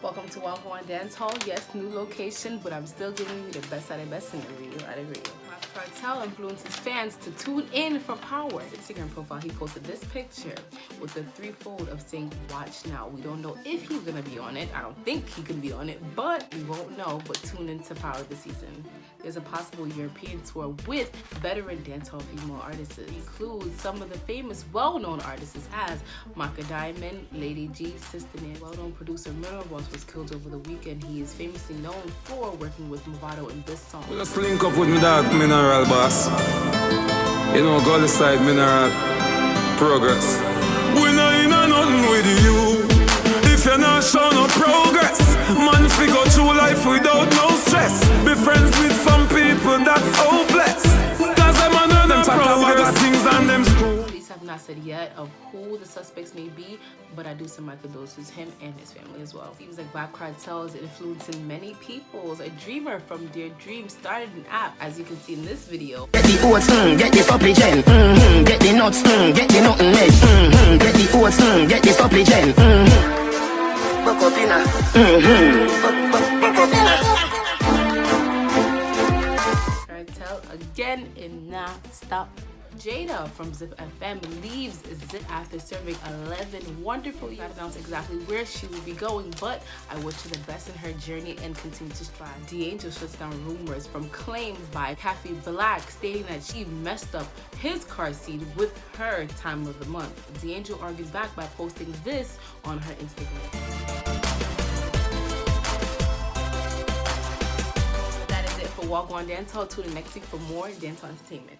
Welcome to Gwaan Dancehall. Yes, new location, but I'm still giving you the best out of the best in the video. Vybz Kartel influences fans to tune in for power. His Instagram profile, he posted this picture with the threefold of saying, "Watch now." We don't know if he's gonna be on it. I don't think he could be on it, but we won't know. But tune into Power this season. There's a possible European tour with veteran dancehall female artists. It includes some of the famous, well-known artists as Maka Diamond, Lady G, Sister Nan. Well-known producer Mineral Boss was killed over the weekend. He is famously known for working with Movado in this song. Just link up with my dog Mineral Boss. You know, go side Mineral Progress. We know you know nothing with you if you're not showing no progress. Man, figure through life without no stress. Be friends with some people that's hopeless. Cause them and them progress things and them school. Police have not said yet of who the suspects may be, but I do send my condolences to him and his family as well. Seems like Vybz Kartel is influencing many people. A dreamer from Dear Dream started an app, as you can see in this video. Get the oats, get the supplement, get the nuts, get the nothing egg, get the oats, get the supplement, buck up inna, buck up inna. Kartel again in non-stop. Jada from Zip FM leaves Zip after serving 11 wonderful years. Not announce exactly where she will be going, but I wish her the best in her journey and continue to strive. Dangel shuts down rumors from claims by Cafe Black stating that she messed up his car seat with her time of the month. Dangel argued back by posting this on her Instagram. That is it for Gwaan Dancehall. Tune in next week for more dancehall entertainment.